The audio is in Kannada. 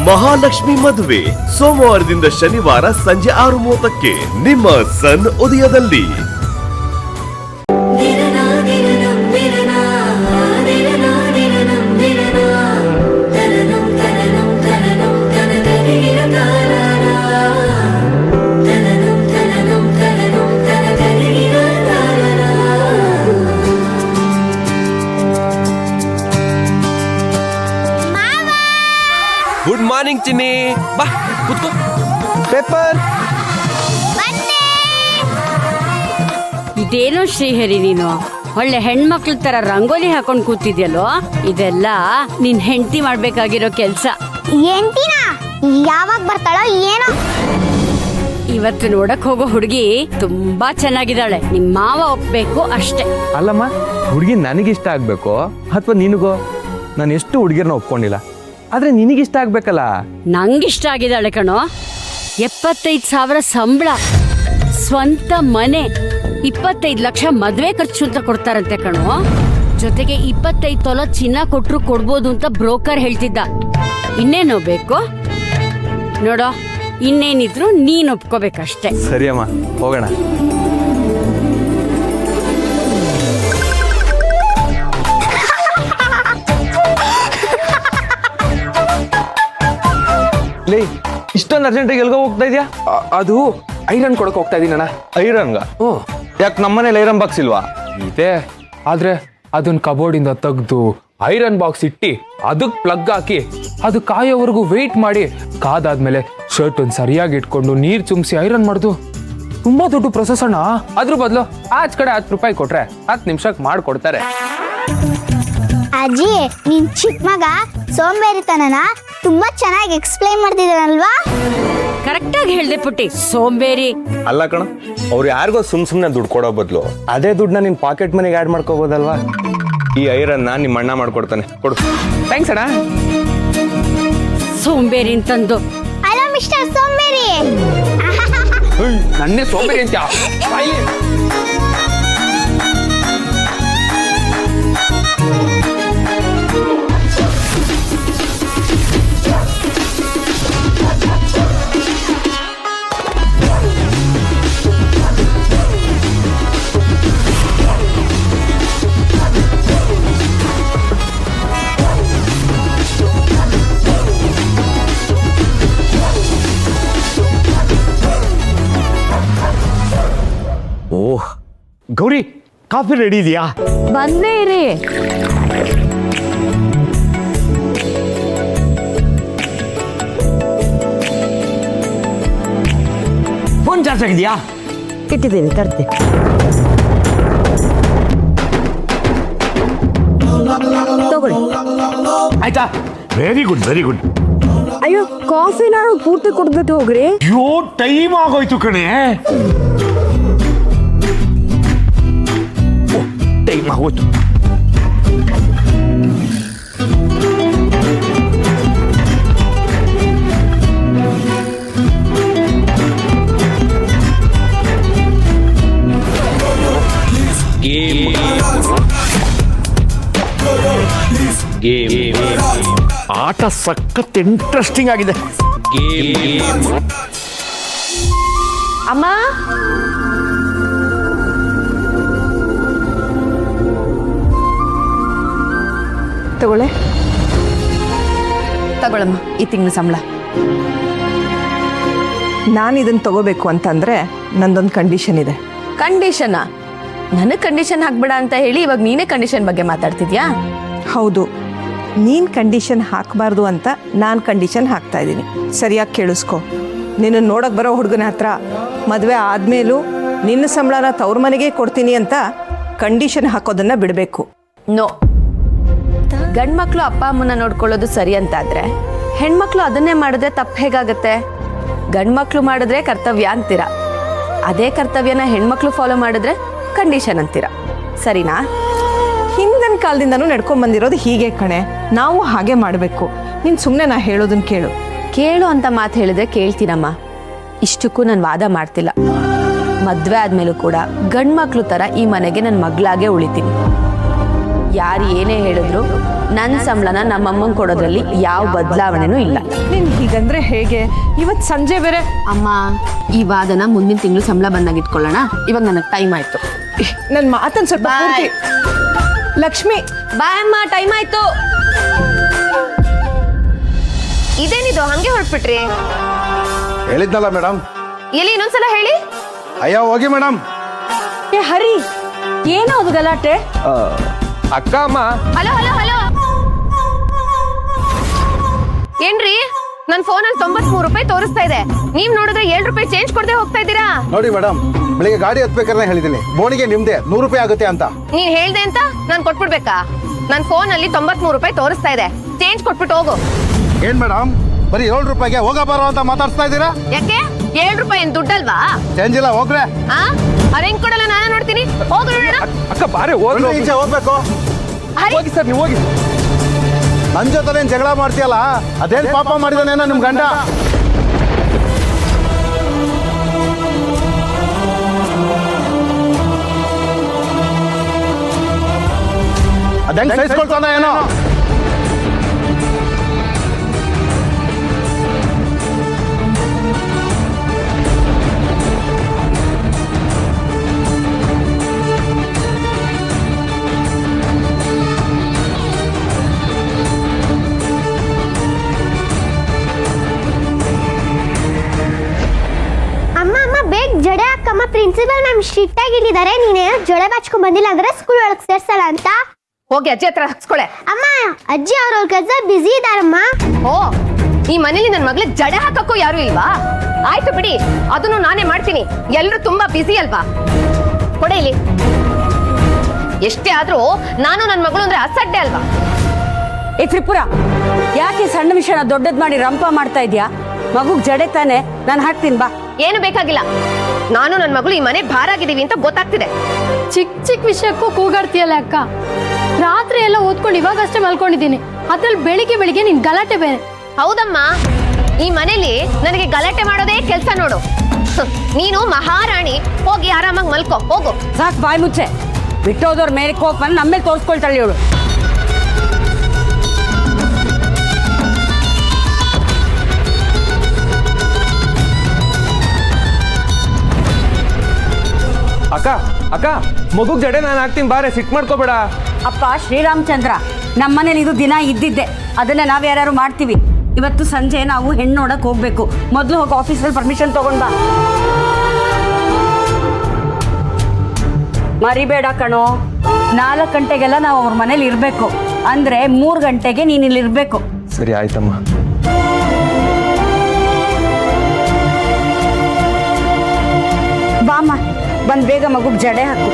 ಮಹಾಲಕ್ಷ್ಮಿ ಮದುವೆ ಸೋಮವಾರದಿಂದ ಶನಿವಾರ ಸಂಜೆ 6:30ಕ್ಕೆ ನಿಮ್ಮ ಸನ್ ಉದಯದಲ್ಲಿ. ಗುಡ್ ಮಾರ್ನಿಂಗ್ ಚಿನ್ನಿ, ಬಾ ಕೂತ್ಕೋ. ಪೇಪರ್ ಇದೇನೋ ಶ್ರೀಹರಿ, ನೀನು ಒಳ್ಳೆ ಹೆಣ್ಮಕ್ಳ ತರ ರಂಗೋಲಿ ಹಾಕೊಂಡ್ ಕೂತಿದ್ಯಲ್ಲೋ. ಇದೆಲ್ಲ ನಿನ್ ಹೆಂಡತಿ ಮಾಡ್ಬೇಕಾಗಿರೋ ಕೆಲ್ಸ. ಎಂಟಿನ ಯಾವಾಗ ಬರ್ತಾಳೋ ಏನೋ. ಇವತ್ತು ನೋಡಕ್ ಹೋಗೋ ಹುಡುಗಿ ತುಂಬಾ ಚೆನ್ನಾಗಿದ್ದಾಳೆ. ನಿಮ್ ಮಾವ ಒಪ್ಬೇಕು ಅಷ್ಟೇ. ಅಲ್ಲಮ್ಮ, ಹುಡುಗಿ ನನಗಿಷ್ಟ ಆಗ್ಬೇಕು ಅಥವಾ ನಿನಗೋ? ನಾನು ಎಷ್ಟು ಹುಡುಗಿರ್ನ ಒಪ್ಕೊಂಡಿಲ್ಲ, ಆದ್ರೆ ನಿನಗಿಷ್ಟ ಆಗ್ಬೇಕಲ್ಲ. ನಂಗಿಷ್ಟ ಆಗಿದ್ದಾಳೆ ಕಣೋ. 75,000 ಸಂಬಳ, ಸ್ವಂತ ಮನೆ, 25 ಲಕ್ಷ ಮದ್ವೆ ಖರ್ಚು ಅಂತ ಕೊಡ್ತಾರಂತೆ ಕಣೋ. ಜೊತೆಗೆ 25 ತೊಲ ಚಿನ್ನ ಕೊಟ್ರು ಕೊಡ್ಬೋದು ಅಂತ ಬ್ರೋಕರ್ ಹೇಳ್ತಿದ್ದ. ಇನ್ನೇನೋ ಬೇಕು ನೋಡೋ, ಇನ್ನೇನಿದ್ರು ನೀನ್ ಒಪ್ಕೋಬೇಕಷ್ಟೇ. ಸರಿ ಅಮ್ಮ, ಹೋಗೋಣ. ಇಷ್ಟೊಂದು ಅರ್ಜೆಂಟಾಗಿ ಎಲ್ಗೋ ಹೋಗ್ತಾ ಇದೆಯಾ? ಅದು ಐರನ್ ಕೊಡಕ್ ಹೋಗ್ತಾ ಇದೀನಣ್ಣ. ಐರನ್ಗ? ಯಾಕೆ ನಮ್ಮನೇಲಿ ಐರನ್ ಬಾಕ್ಸ್ ಇಲ್ವಾ? ಇದೆ, ಆದ್ರೆ ಅದನ್ನ ಕಬೋರ್ಡಿಂದ ತೆಗ್ದು ಐರನ್ ಬಾಕ್ಸ್ ಇಟ್ಟಿ ಅದಕ್ ಪ್ಲಗ್ ಹಾಕಿ ಅದು ಕಾಯೋವರೆಗೂ ವೆಯ್ಟ್ ಮಾಡಿ ಕಾದಾದ್ಮೇಲೆ ಶರ್ಟ್ ಒಂದು ಸರಿಯಾಗಿ ಇಟ್ಕೊಂಡು ನೀರ್ ತುಂಬಿಸಿ ಐರನ್ ಮಾಡುದು ತುಂಬಾ ದೊಡ್ಡ ಪ್ರೊಸೆಸ್ ಅಣ್ಣ. ಅದ್ರ ಬದಲು ಆಚ್ ಕಡೆ 10 ರೂಪಾಯಿ ಕೊಟ್ರೆ 10 ನಿಮಿಷಕ್ಕೆ ಮಾಡ್ಕೊಡ್ತಾರೆ. ಅಜ್ಜಿ, ನಿನ್ ಚಿಕ್ಕ ಮಗ ಸೋಂಬೇರಿತನನ ತುಂಬಾ ಚೆನ್ನಾಗಿ ಎಕ್ಸ್ಪ್ಲೈನ್ ಮಾಡ್ತಿದ್ದಾನಲ್ವಾ? ಕರೆಕ್ಟ್ ಆಗಿ ಹೇಳ್ದೆ ಪುಟ್ಟಿ, ಸೋಂಬೇರಿ ಅಲ್ಲ ಕಣ, ಅವ್ರು ಯಾರಿಗೋ ಸುಮ್ನೆ ದುಡ್ಡು ಕೊಡೋ ಬದಲು ಅದೇ ದುಡ್ಡನ್ನ ನಿನ್ ಪಾಕೆಟ್ ಮನಿಗೆ ಆಡ್ ಮಾಡ್ಕೋಬೋದಲ್ವಾ? ಈ ಐರನ್ ನಿಮ್ಮ ಅಣ್ಣ ಮಾಡ್ಕೊಡ್ತಾನೆ, ಕೊಡು. ಥ್ಯಾಂಕ್ಸ್ ಅಣ್ಣ. ಸೋಂಬೇರಿ ಅಂತಂದು. ಹಲೋ ಮಿಸ್ಟರ್ ಸೋಂಬೇರಿ. ನನ್ನೇ ಸೋಂಬೇರಿ ಅಂತ. ಓಹ್ ಗೌರಿ, ಕಾಫಿ ರೆಡಿ ಇದೆಯಾ? ಬಂದೇ ಇರಿ. ಫೋನ್ ಚಾರ್ಜ್ ಆಗಿದೆಯಾ? ಇಟ್ಟಿದ್ದೀನಿ, ತರ್ತೀನಿ. ತಗೊಳ್ಳಿ. ಆಯ್ತಾ? Very good, very good. ಅಯ್ಯೋ, ಕಾಫಿ ನಾನು ಪೂರ್ತಿ ಕುಡ್ಬಿಟ್ಟು ಹೋಗ್ರಿ. ಅಯ್ಯೋ, ಟೈಮ್ ಆಗೋಯ್ತು ಕಣೆ. ಟೈಮ್ ಆಗೋಯ್ತು. ಆಟ ಸಖತ್ ಇಂಟ್ರೆಸ್ಟಿಂಗ್ ಆಗಿದೆ. ಅಮ್ಮ, ತಗೊಳಮ್ಮ ಈ ತಿಂಗಳ ಸಂಬಳ. ನಾನು ಇದನ್ನು ತಗೋಬೇಕು ಅಂತಂದ್ರೆ ನಂದೊಂದು ಕಂಡೀಷನ್ ಇದೆ. ಕಂಡೀಷನಾ? ನನಗೆ ಕಂಡೀಷನ್ ಹಾಕ್ಬೇಡ ಅಂತ ಹೇಳಿ ಇವಾಗ ನೀನೇ ಕಂಡೀಷನ್ ಬಗ್ಗೆ ಮಾತಾಡ್ತಿದ್ಯಾ? ಹೌದು, ನೀನು ಕಂಡೀಷನ್ ಹಾಕಬಾರ್ದು ಅಂತ ನಾನು ಕಂಡೀಷನ್ ಹಾಕ್ತಾ ಇದ್ದೀನಿ. ಸರಿಯಾಗಿ ಕೇಳಿಸ್ಕೊ. ನಿನ್ನ ನೋಡಕ್ಕೆ ಬರೋ ಹುಡುಗನ ಹತ್ರ ಮದುವೆ ಆದಮೇಲೂ ನಿನ್ನ ಸಂಬಳನ ತವ್ರ ಮನೆಗೆ ಕೊಡ್ತೀನಿ ಅಂತ ಕಂಡೀಷನ್ ಹಾಕೋದನ್ನು ಬಿಡಬೇಕು. ನೋ, ಗಂಡು ಮಕ್ಕಳು ಅಪ್ಪ ಅಮ್ಮನ ನೋಡ್ಕೊಳ್ಳೋದು ಸರಿ ಅಂತಾದರೆ ಹೆಣ್ಮಕ್ಳು ಅದನ್ನೇ ಮಾಡಿದ್ರೆ ತಪ್ಪು ಹೇಗಾಗತ್ತೆ? ಗಂಡು ಮಕ್ಕಳು ಮಾಡಿದ್ರೆ ಕರ್ತವ್ಯ ಅಂತೀರ, ಅದೇ ಕರ್ತವ್ಯನ ಹೆಣ್ಮಕ್ಳು ಫಾಲೋ ಮಾಡಿದ್ರೆ ಕಂಡೀಷನ್ ಅಂತೀರ. ಸರಿನಾ? ಹಿಂದಿನ ಕಾಲದಿಂದನೂ ನಡ್ಕೊಂಡು ಬಂದಿರೋದು ಹೀಗೆ ಕಣೆ. ನಾವು ಹಾಗೆ ಮಾಡಬೇಕು. ನೀನು ಸುಮ್ಮನೆ ನಾ ಹೇಳೋದನ್ನ ಕೇಳು. ಕೇಳು ಅಂತ ಮಾತು ಹೇಳಿದ್ರೆ ಕೇಳ್ತೀನಮ್ಮ. ಇಷ್ಟಕ್ಕೂ ನಾನು ವಾದ ಮಾಡ್ತಿಲ್ಲ. ಮದುವೆ ಆದಮೇಲೂ ಕೂಡ ಗಂಡು ಮಕ್ಕಳು ಥರ ಈ ಮನೆಗೆ ನನ್ನ ಮಗಳಾಗೆ ಉಳಿತೀನಿ. ಯಾರು ಏನೇ ಹೇಳಿದ್ರು ನನ್ನ ಸಂಬಳನ ನಮ್ಮಮ್ಮಂಗೆ ಕೊಡೋದ್ರಲ್ಲಿ ಯಾವ ಬದಲಾವಣೆನೂ ಇಲ್ಲ. ನೀನ್ ಹೀಗಂದ್ರೆ ಹೇಗೆ? ಇವತ್ ಸಂಜೆ ಬೇರೆ. ಅಮ್ಮ, ಈ ವಾದನ ಮುಂದಿನ ತಿಂಗಳು ಸಂಬಳ ಬಂದಾಗ ಇಟ್ಕೊಳ್ಳೋಣ. ಇವಾಗ ನನಗೆ ಟೈಮ್ ಆಯ್ತು. ನನ್ ಮಾತನ್ ಸ್ವಲ್ಪ ಪೂರ್ತಿ. ಲಕ್ಷ್ಮಿ, ಬಾಯ್ ಅಮ್ಮ, ಟೈಮ್ ಆಯ್ತು. ಇದೇನಿದು ಹಂಗೆ ಹೊರಟ್ಬಿಟ್ರಿ? ಹೇಳಿದ್ನಲ್ಲ ಮೇಡಮ್. ಎಲ್ಲಿ ಇನ್ನೊಂದ್ಸಲ ಹೇಳಿ. ಅಯ್ಯೋ ಹೋಗಿ ಮೇಡಮ್. ಏ ಹರಿ, ಏನೋ ಅದು ಗಲಾಟೆ? ಅಕ್ಕ ಅಮ್ಮ, ಹಲೋ ಹಲೋ ಹಲೋ, ಏನ್ರಿ ನನ್ನ ಫೋನಲ್ಲಿ 93 ರೂಪಾಯಿ ತೋರಿಸ್ತಾ ಇದೆ. ನೀವ್ ನೋಡಿದ್ರೆ 7 ರೂಪಾಯಿ ಚೇಂಜ್ ಕೊಡದೆ ಹೋಗ್ತಾ ಇದ್ದೀರಾ. ನೋಡಿ ಮೇಡಮ್, ಬೆಳಿಗ್ಗೆ ಗಾಡಿ ಹತ್ಬೇಕಾದ್ರೆ ಹೇಳಿದ್ದೀನಿ ಬೋಣಿಗೆ ನಿಮ್ದೆ 100 ರೂಪಾಯಿ ಆಗುತ್ತೆ ಅಂತ. ನೀನ್ ಹೇಳ್ದೆ ಅಂತ ನಾನ್ ಕೊಟ್ಬಿಡ್ಬೇಕಾ? ನನ್ನ ಫೋನಲ್ಲಿ 93 ರೂಪಾಯಿ ತೋರಿಸ್ತಾ ಇದೆ. ಚೇಂಜ್ ಕೊಟ್ಬಿಟ್ಟು ಹೋಗು. ಏನ್ ಮೇಡಮ್, ಬರೀ 7 ರೂಪಾಯಿಗೆ ಹೋಗ ಬರೋ ಅಂತ ಮಾತಾಡ್ಸ್ತಾ ಇದ್ದೀರಾ? ಯಾಕೆ 7 ರೂಪಾಯಿ ಏನ್ ದುಡ್ಡಲ್ವಾ? ಚೇಂಜ್ ಇಲ್ಲ, ಹೋಗ್ರೆ. ಅದ್ ಹೆಂಗ್ ಕೊಡಲ್ಲ ನಾನು ನೋಡ್ತೀನಿ. ಹೋಗು ನೋಡೋಣ. ಅಕ್ಕ ಬಾರೆ ಹೋಗಿ ಈಚೆ ಹೋಗ್ಬೇಕು. ಹೋಗಿ ಸರ್, ನೀವು ಹೋಗಿ. ನನ್ ಜೊತೆ ಜಗಳ ಮಾಡ್ತೀಯಲ್ಲ, ಅದೇನ್ ಪಾಪ ಮಾಡಿದಾನೇನೋ ನಿಮ್ ಗಂಡ. ಅದೇನ್ ಸಹಿಸ್ಕೊಳ್ತಾನ ಏನೋ. ಜಡೆ ಹಾಕಮ್ಮ, ಪ್ರಿನ್ಸಿಪಲ್ ಮ್ಯಾಮ್ ಸ್ಟ್ರಿಕ್ಟ್ ಆಗಿದ್ದಾರೆ. ನೀನೇ ಜಡೆ ಬಾಚ್ಕೊಂಡ್ ಬಂದಿಲ್ಲ ಅಂದ್ರೆ ಸ್ಕೂಲ್ ಒಳಗೆ ಸೇರ್ಸಲ್ಲ ಅಂತ. ಹೋಗಿ ಅಜ್ಜಿ ಹತ್ರ ಹಚ್ಕೊಳೆ. ಅಮ್ಮ, ಅಜ್ಜಿ ಅವ್ರ ಕೆಲಸ ಬಿಸಿ ಇದಾರಮ್ಮ. ಓ, ಈ ಮನೇಲಿ ನನ್ನ ಮಗಳಿಗೆ ಜಡೆ ಹಾಕಕ್ಕೂ ಯಾರು ಇಲ್ವಾ? ಆಯ್ತು ಬಿಡಿ, ಅದನ್ನು ನಾನೇ ಮಾಡ್ತೀನಿ. ಎಲ್ರು ತುಂಬಾ ಬಿಸಿ ಅಲ್ವಾ? ಕೊಡೆ ಇಲ್ಲಿ. ಎಷ್ಟೇ ಆದ್ರೂ ನಾನು ನನ್ನ ಮಗಳು ಅಂದ್ರೆ ಅಸಡ್ಡೆ ಅಲ್ವಾ? ಏ ತ್ರಿಪುರ, ಯಾಕೆ ಸಣ್ಣ ವಿಷಯನ ದೊಡ್ಡದ್ ಮಾಡಿ ರಂಪ ಮಾಡ್ತಾ ಇದ್ಯಾ? ಮಗುಗ್ ಜಡೆ ತಾನೆ, ನಾನು ಹಾಕ್ತೀನಿ ಬಾ. ಏನು ಬೇಕಾಗಿಲ್ಲ. ನಾನು ನನ್ನ ಮಗಳು ಈ ಮನೆ ಭಾರ ಆಗಿದೀವಿ ಅಂತ ಗೊತ್ತಾಗ್ತಿದೆ. ಚಿಕ್ಕ ಚಿಕ್ಕ ವಿಷಯಕ್ಕೂ ಕೂಗಾಡ್ತೀಯಲ್ಲ ಅಕ್ಕ. ರಾತ್ರಿ ಎಲ್ಲ ಓದ್ಕೊಂಡು ಇವಾಗಷ್ಟೇ ಮಲ್ಕೊಂಡಿದ್ದೀನಿ, ಅದ್ರಲ್ಲಿ ಬೆಳಿಗ್ಗೆ ನಿನ್ ಗಲಾಟೆ ಬೇರೆ. ಹೌದಮ್ಮ, ಈ ಮನೇಲಿ ನನಗೆ ಗಲಾಟೆ ಮಾಡೋದೇ ಕೆಲಸ ನೋಡು. ನೀನು ಮಹಾರಾಣಿ, ಹೋಗಿ ಆರಾಮಾಗಿ ಮಲ್ಕೋ ಹೋಗು. ಸಾಕ್ ಬಾಯ್ ಮುಚ್ಚೆ. ಬಿಟ್ಟೋದವ್ರ ಮೇಲೆ ಕೋಪ ನಮ್ಮೇಲೆ ತೋರಿಸ್ಕೊಳ್ತಾಳೆ ಇವಳು. ಅಕ್ಕ ಅಕ್ಕ, ಮಗುಗ್ ಜಡೆ ನಾನು ಹಾಕ್ತೀನಿ ಬಾರೆ, ಸಿಟ್ ಮಾಡ್ಕೋಬೇಡ. ಅಪ್ಪ ಶ್ರೀರಾಮಚಂದ್ರ, ನಮ್ಮನೇಲಿ ಇದು ದಿನ ಇದ್ದಿದ್ದೆ. ಅದನ್ನ ನಾವ್ ಯಾರು ಮಾಡ್ತೀವಿ. ಇವತ್ತು ಸಂಜೆ ನಾವು ಹೆಣ್ಣು ನೋಡಕ್ ಹೋಗ್ಬೇಕು. ಮೊದಲು ಹೋಗಿ ಆಫೀಸಲ್ಲಿ ಪರ್ಮಿಷನ್ ತಗೊಂಡ್ ಬಾ. ಮರಿಬೇಡ ಕಣೋ, 4 ಗಂಟೆಗೆಲ್ಲ ನಾವು ಅವ್ರ ಮನೇಲಿ ಇರ್ಬೇಕು. ಅಂದ್ರೆ 3 ಗಂಟೆಗೆ ನೀನ್ ಇಲ್ಲಿ ಇರ್ಬೇಕು. ಸರಿ ಆಯ್ತಮ್ಮ. ಬಾಮ್ಮ, ಬಂದ್ ಬೇಗ ಮಗುಗ್ ಜಡೆ ಹಾಕು.